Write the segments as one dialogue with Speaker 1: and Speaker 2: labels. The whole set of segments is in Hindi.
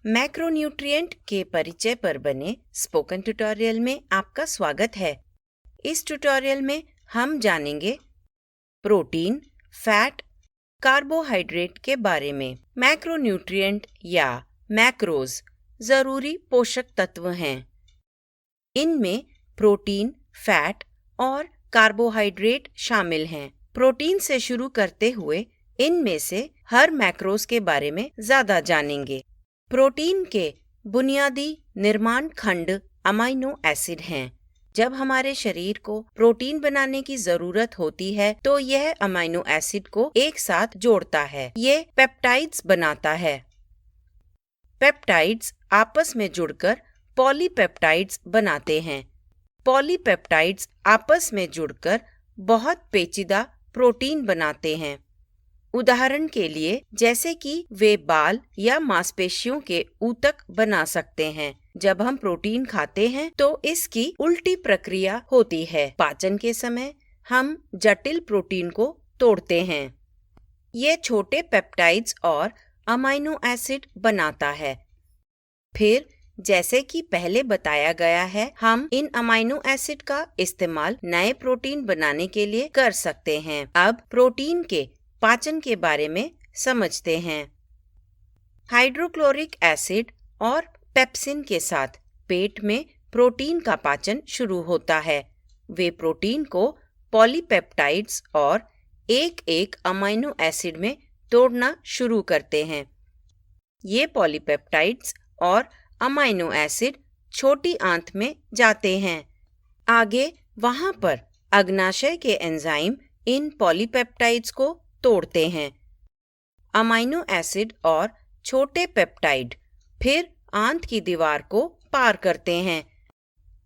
Speaker 1: मैक्रोन्यूट्रिएंट के परिचय पर बने स्पोकन ट्यूटोरियल में आपका स्वागत है। इस ट्यूटोरियल में हम जानेंगे प्रोटीन, फैट, कार्बोहाइड्रेट के बारे में। मैक्रोन्यूट्रिएंट या मैक्रोज जरूरी पोषक तत्व हैं। इनमें प्रोटीन, फैट और कार्बोहाइड्रेट शामिल हैं। प्रोटीन से शुरू करते हुए इनमें से हर मैक्रोज के बारे में ज्यादा जानेंगे। प्रोटीन के बुनियादी निर्माण खंड अमाइनो एसिड हैं। जब हमारे शरीर को प्रोटीन बनाने की जरूरत होती है तो यह अमाइनो एसिड को एक साथ जोड़ता है। ये पेप्टाइड्स बनाता है। पेप्टाइड्स आपस में जुड़कर पॉलीपेप्टाइड्स बनाते हैं। पॉलीपेप्टाइड्स आपस में जुड़कर बहुत पेचीदा प्रोटीन बनाते हैं। उदाहरण के लिए जैसे कि वे बाल या मांसपेशियों के ऊतक बना सकते हैं। जब हम प्रोटीन खाते हैं तो इसकी उल्टी प्रक्रिया होती है। पाचन के समय हम जटिल प्रोटीन को तोड़ते हैं। ये छोटे पेप्टाइड्स और अमाइनो एसिड बनाता है। फिर जैसे कि पहले बताया गया है, हम इन अमाइनो एसिड का इस्तेमाल नए प्रोटीन बनाने के लिए कर सकते हैं। अब प्रोटीन के पाचन के बारे में समझते हैं। हाइड्रोक्लोरिक एसिड और पेप्सिन के साथ पेट में प्रोटीन का पाचन शुरू होता है। वे प्रोटीन को पॉलीपेप्टाइड्स और एक एक अमाइनो एसिड में तोड़ना शुरू करते हैं। ये पॉलीपेप्टाइड्स और अमाइनो एसिड छोटी आंत में जाते हैं। आगे वहां पर अग्नाशय के एंजाइम इन पॉलीपेप्टाइड्स को तोड़ते हैं। अमाइनो एसिड और छोटे पेप्टाइड फिर आंत की दीवार को पार करते हैं।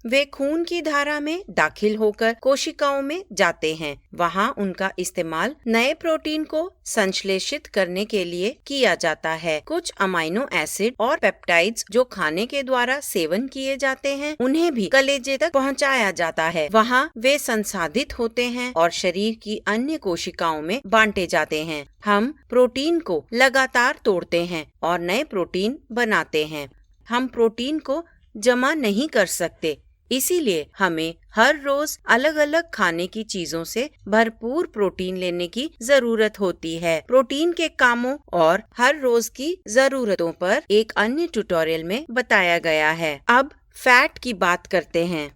Speaker 1: वे खून की धारा में दाखिल होकर कोशिकाओं में जाते हैं। वहां उनका इस्तेमाल नए प्रोटीन को संश्लेषित करने के लिए किया जाता है। कुछ अमाइनो एसिड और पेप्टाइड्स जो खाने के द्वारा सेवन किए जाते हैं, उन्हें भी कलेजे तक पहुंचाया जाता है। वहां वे संसाधित होते हैं और शरीर की अन्य कोशिकाओं में बांटे जाते हैं। हम प्रोटीन को लगातार तोड़ते हैं और नए प्रोटीन बनाते हैं। हम प्रोटीन को जमा नहीं कर सकते, इसीलिए हमें हर रोज अलग अलग खाने की चीजों से भरपूर प्रोटीन लेने की जरूरत होती है। प्रोटीन के कामों और हर रोज की जरूरतों पर एक अन्य ट्यूटोरियल में बताया गया है। अब फैट की बात करते हैं।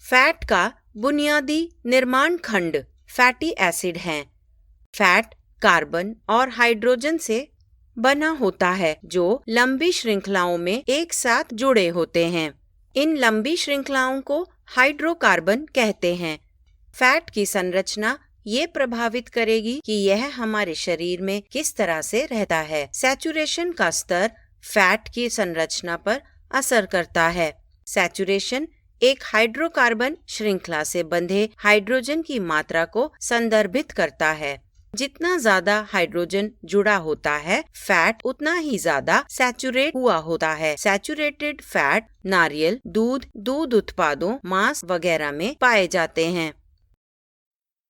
Speaker 1: फैट का बुनियादी निर्माण खंड फैटी एसिड हैं। फैट कार्बन और हाइड्रोजन से बना होता है जो लंबी श्रृंखलाओं में एक साथ जुड़े होते हैं। इन लंबी श्रृंखलाओं को हाइड्रोकार्बन कहते हैं। फैट की संरचना ये प्रभावित करेगी कि यह हमारे शरीर में किस तरह से रहता है। सैचुरेशन का स्तर फैट की संरचना पर असर करता है। सैचुरेशन एक हाइड्रोकार्बन श्रृंखला से बंधे हाइड्रोजन की मात्रा को संदर्भित करता है। जितना ज्यादा हाइड्रोजन जुड़ा होता है, फैट उतना ही ज्यादा सैचुरेट हुआ होता है। सैचुरेटेड फैट नारियल, दूध, दूध उत्पादों, मांस वगैरह में पाए जाते हैं।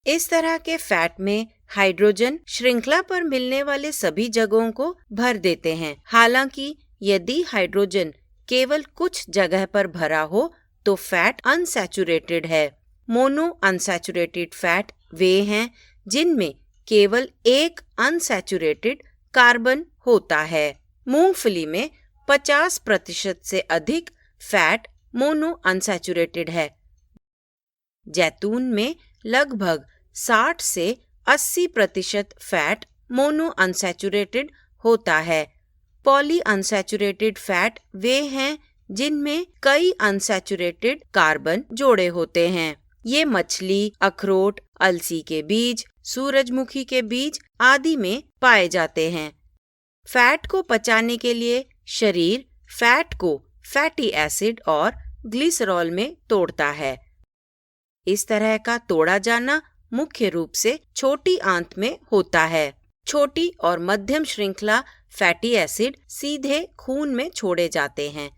Speaker 1: इस तरह के फैट में हाइड्रोजन श्रृंखला पर मिलने वाले सभी जगहों को भर देते हैं। हालांकि यदि हाइड्रोजन केवल कुछ जगह पर भरा हो तो फैट अनसैचुरेटेड है। मोनो अनसैचुरेटेड फैट वे हैं जिनमें केवल एक अनसैचुरेटेड कार्बन होता है। मूंगफली में 50% से अधिक फैट मोनो अनसैचुरेटेड है। जैतून में लगभग 60 से 80% फैट मोनो अनसैचुरेटेड होता है। पॉली अनसैचुरेटेड फैट वे हैं जिनमें कई अनसैचुरेटेड कार्बन जोड़े होते हैं। ये मछली, अखरोट, अलसी के बीज, सूरजमुखी के बीज आदि में पाए जाते हैं। फैट को पचाने के लिए शरीर फैट को फैटी एसिड और ग्लिसरॉल में तोड़ता है। इस तरह का तोड़ा जाना मुख्य रूप से छोटी आंत में होता है। छोटी और मध्यम श्रृंखला फैटी एसिड सीधे खून में छोड़े जाते हैं।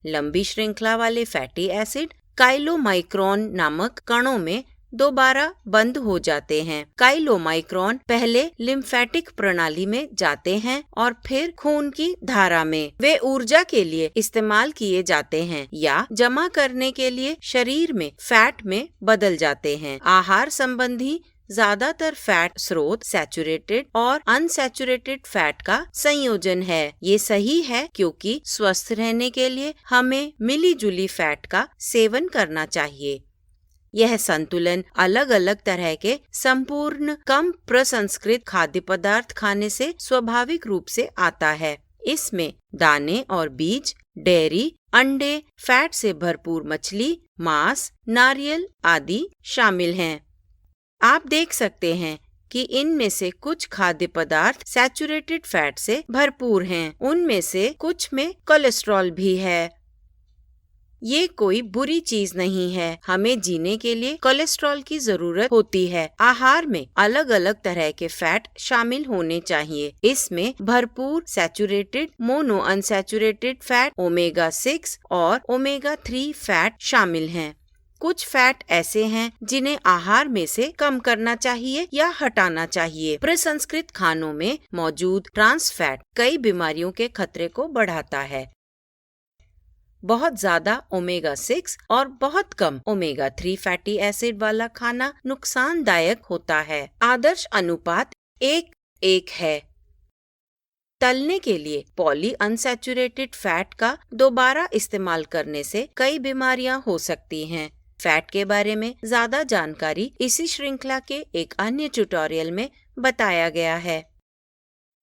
Speaker 1: लंबी श्रृंखला वाले फैटी एसिड काइलोमाइक्रोन नामक कणों में दोबारा बंद हो जाते हैं। काइलोमाइक्रॉन पहले लिम्फेटिक प्रणाली में जाते हैं और फिर खून की धारा में। वे ऊर्जा के लिए इस्तेमाल किए जाते हैं या जमा करने के लिए शरीर में फैट में बदल जाते हैं। आहार संबंधी ज्यादातर फैट स्रोत सैचुरेटेड और अनसैचुरेटेड फैट का संयोजन है। ये सही है क्योंकि स्वस्थ रहने के लिए हमें मिली जुली फैट का सेवन करना चाहिए। यह संतुलन अलग अलग तरह के संपूर्ण कम प्रसंस्कृत खाद्य पदार्थ खाने से स्वाभाविक रूप से आता है। इसमें दाने और बीज, डेयरी, अंडे, फैट से भरपूर मछली, मांस, नारियल आदि शामिल हैं। आप देख सकते हैं कि इनमें से कुछ खाद्य पदार्थ सैचुरेटेड फैट से भरपूर हैं। उनमें से कुछ में कोलेस्ट्रॉल भी है। ये कोई बुरी चीज नहीं है। हमें जीने के लिए कोलेस्ट्रॉल की जरूरत होती है। आहार में अलग अलग तरह के फैट शामिल होने चाहिए। इसमें भरपूर saturated, mono unsaturated fat, omega 6 और ओमेगा 3 फैट शामिल हैं। कुछ फैट ऐसे हैं जिन्हें आहार में से कम करना चाहिए या हटाना चाहिए। प्रसंस्कृत खानों में मौजूद ट्रांस फैट कई बीमारियों के खतरे को बढ़ाता है। बहुत ज्यादा ओमेगा 6 और बहुत कम ओमेगा 3 फैटी एसिड वाला खाना नुकसानदायक होता है। आदर्श अनुपात 1:1 है। तलने के लिए पॉली अनसैचुरेटेड फैट का दोबारा इस्तेमाल करने से कई बीमारियां हो सकती हैं। फैट के बारे में ज्यादा जानकारी इसी श्रृंखला के एक अन्य ट्यूटोरियल में बताया गया है।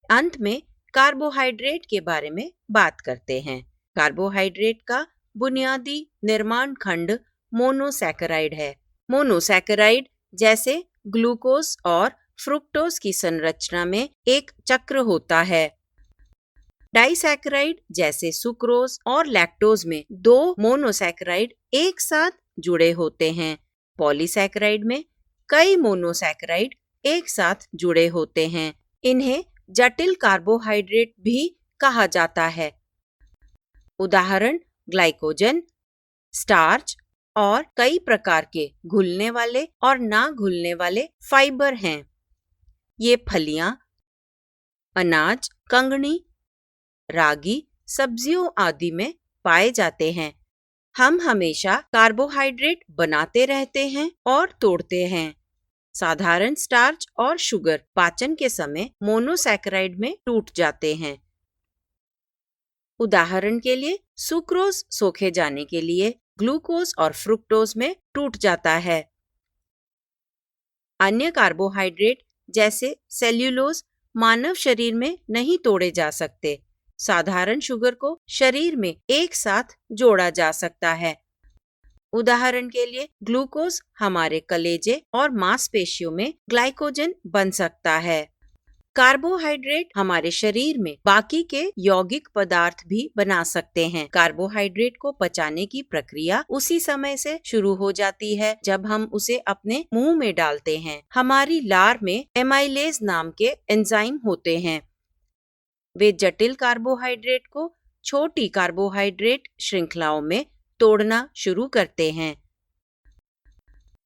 Speaker 1: अंत में कार्बोहाइड्रेट के बारे में बात करते हैं। कार्बोहाइड्रेट का बुनियादी निर्माण खंड मोनोसैकेराइड है। मोनोसैकेराइड जैसे ग्लूकोज और फ्रुक्टोज की संरचना में एक चक्र होता है। डाइसैकेराइड जैसे सुक्रोज और लैक्टोज में दो मोनोसैकेराइड एक साथ जुड़े होते हैं। पॉलीसैकेराइड में कई मोनोसैकेराइड एक साथ जुड़े होते हैं। इन्हें जटिल कार्बोहाइड्रेट भी कहा जाता है। उदाहरण ग्लाइकोजन, स्टार्च और कई प्रकार के घुलने वाले और ना घुलने वाले फाइबर हैं। ये फलियां, अनाज, कंगनी, रागी, सब्जियों आदि में पाए जाते हैं। हम हमेशा कार्बोहाइड्रेट बनाते रहते हैं और तोड़ते हैं। साधारण स्टार्च और शुगर पाचन के समय मोनोसैकेराइड में टूट जाते हैं। उदाहरण के लिए सुक्रोज सोखे जाने के लिए ग्लूकोज और फ्रुक्टोज में टूट जाता है। अन्य कार्बोहाइड्रेट जैसे सेल्यूलोज मानव शरीर में नहीं तोड़े जा सकते। साधारण शुगर को शरीर में एक साथ जोड़ा जा सकता है। उदाहरण के लिए ग्लूकोज हमारे कलेजे और मांसपेशियों में ग्लाइकोजन बन सकता है। कार्बोहाइड्रेट हमारे शरीर में बाकी के यौगिक पदार्थ भी बना सकते हैं। कार्बोहाइड्रेट को पचाने की प्रक्रिया उसी समय से शुरू हो जाती है जब हम उसे अपने मुंह में डालते हैं। हमारी लार में एमाइलेज नाम के एंजाइम होते हैं। वे जटिल कार्बोहाइड्रेट को छोटी कार्बोहाइड्रेट श्रृंखलाओं में तोड़ना शुरू करते हैं।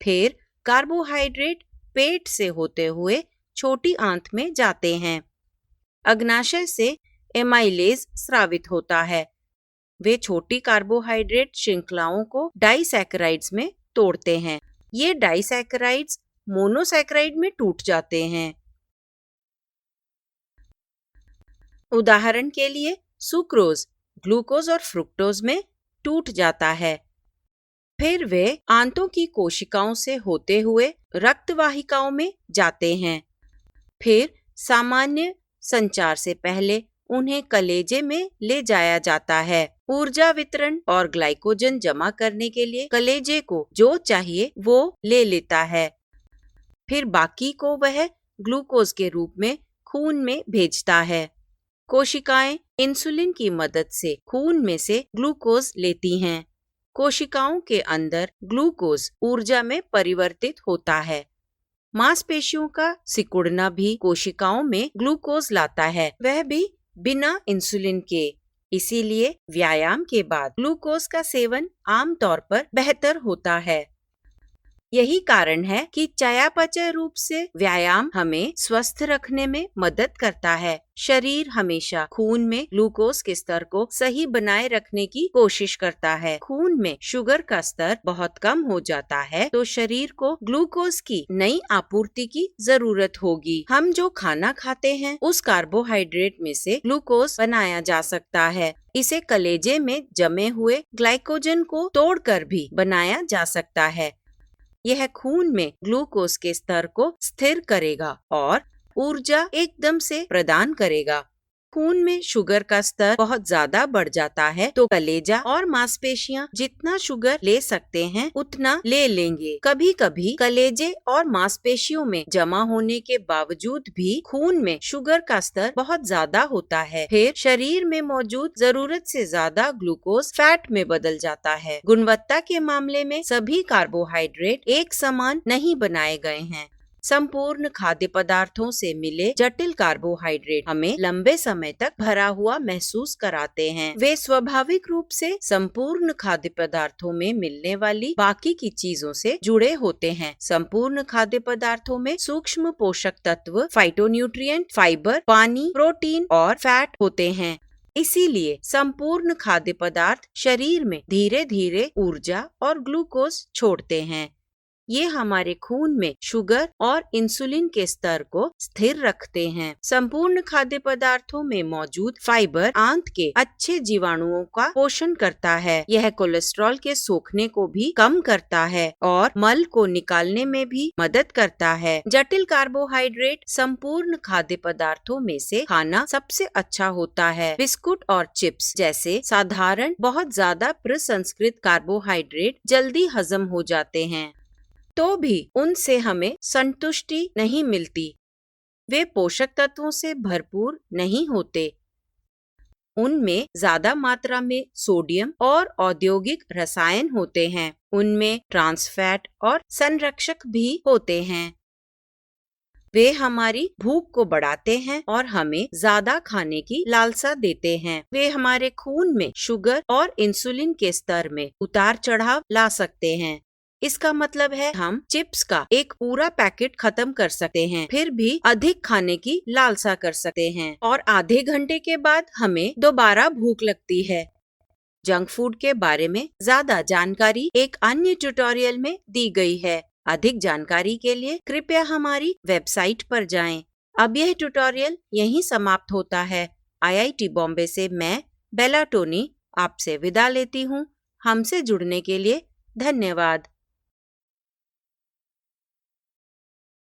Speaker 1: फिर कार्बोहाइड्रेट पेट से होते हुए छोटी आंत में जाते हैं। अग्नाशय से एमाइलेज स्रावित होता है। वे छोटी कार्बोहाइड्रेट श्रृंखलाओं को डाइसैकेराइड्स में तोड़ते हैं। ये डाइसैकेराइड्स मोनोसैकेराइड में टूट जाते हैं। उदाहरण के लिए सुक्रोज ग्लूकोज और फ्रुक्टोज में टूट जाता है। फिर वे आंतों की कोशिकाओं से होते हुए रक्तवाहिकाओं में जाते हैं। फिर सामान्य संचार से पहले उन्हें कलेजे में ले जाया जाता है। ऊर्जा वितरण और ग्लाइकोजन जमा करने के लिए कलेजे को जो चाहिए वो ले लेता है। फिर बाकी को वह ग्लूकोज के रूप में खून में भेजता है। कोशिकाएं इंसुलिन की मदद से खून में से ग्लूकोज लेती हैं। कोशिकाओं के अंदर ग्लूकोज ऊर्जा में परिवर्तित होता है। मांसपेशियों का सिकुड़ना भी कोशिकाओं में ग्लूकोज लाता है, वह भी बिना इंसुलिन के। इसीलिए व्यायाम के बाद ग्लूकोज का सेवन आमतौर पर बेहतर होता है। यही कारण है कि चयापचय रूप से व्यायाम हमें स्वस्थ रखने में मदद करता है। शरीर हमेशा खून में ग्लूकोज के स्तर को सही बनाए रखने की कोशिश करता है। खून में शुगर का स्तर बहुत कम हो जाता है तो शरीर को ग्लूकोज की नई आपूर्ति की जरूरत होगी। हम जो खाना खाते हैं उस कार्बोहाइड्रेट में से ग्लूकोज बनाया जा सकता है। इसे कलेजे में जमे हुए ग्लाइकोजन को तोड़कर भी बनाया जा सकता है। यह खून में ग्लूकोज के स्तर को स्थिर करेगा और ऊर्जा एकदम से प्रदान करेगा। खून में शुगर का स्तर बहुत ज्यादा बढ़ जाता है तो कलेजा और मांसपेशियां जितना शुगर ले सकते हैं उतना ले लेंगे। कभी कभी कलेजे और मांसपेशियों में जमा होने के बावजूद भी खून में शुगर का स्तर बहुत ज्यादा होता है। फिर शरीर में मौजूद जरूरत से ज्यादा ग्लूकोज फैट में बदल जाता है। गुणवत्ता के मामले में सभी कार्बोहाइड्रेट एक समान नहीं बनाए गए हैं। संपूर्ण खाद्य पदार्थों से मिले जटिल कार्बोहाइड्रेट हमें लंबे समय तक भरा हुआ महसूस कराते हैं। वे स्वाभाविक रूप से संपूर्ण खाद्य पदार्थों में मिलने वाली बाकी की चीजों से जुड़े होते हैं। संपूर्ण खाद्य पदार्थों में सूक्ष्म पोषक तत्व, फाइटोन्यूट्रिएंट, फाइबर, पानी, प्रोटीन और फैट होते हैं। इसीलिए संपूर्ण खाद्य पदार्थ शरीर में धीरे धीरे ऊर्जा और ग्लूकोज छोड़ते हैं। ये हमारे खून में शुगर और इंसुलिन के स्तर को स्थिर रखते हैं। संपूर्ण खाद्य पदार्थों में मौजूद फाइबर आंत के अच्छे जीवाणुओं का पोषण करता है। यह कोलेस्ट्रॉल के सोखने को भी कम करता है और मल को निकालने में भी मदद करता है। जटिल कार्बोहाइड्रेट संपूर्ण खाद्य पदार्थों में से खाना सबसे अच्छा होता है। बिस्कुट और चिप्स जैसे साधारण बहुत ज्यादा प्रसंस्कृत कार्बोहाइड्रेट जल्दी हजम हो जाते हैं तो भी उनसे हमें संतुष्टि नहीं मिलती। वे पोषक तत्वों से भरपूर नहीं होते। उनमें ज्यादा मात्रा में सोडियम और औद्योगिक रसायन होते हैं। उनमें ट्रांस फैट और संरक्षक भी होते हैं। वे हमारी भूख को बढ़ाते हैं और हमें ज्यादा खाने की लालसा देते हैं। वे हमारे खून में शुगर और इंसुलिन के स्तर में उतार चढ़ाव ला सकते हैं। इसका मतलब है हम चिप्स का एक पूरा पैकेट खत्म कर सकते हैं, फिर भी अधिक खाने की लालसा कर सकते हैं और आधे घंटे के बाद हमें दोबारा भूख लगती है। जंक फूड के बारे में ज्यादा जानकारी एक अन्य ट्यूटोरियल में दी गई है। अधिक जानकारी के लिए कृपया हमारी वेबसाइट पर जाएं। अब यह ट्यूटोरियल यहीं समाप्त होता है। IIT बॉम्बे से मैं बेला टोनी आपसे विदा लेती हूँ। हमसे जुड़ने के लिए धन्यवाद।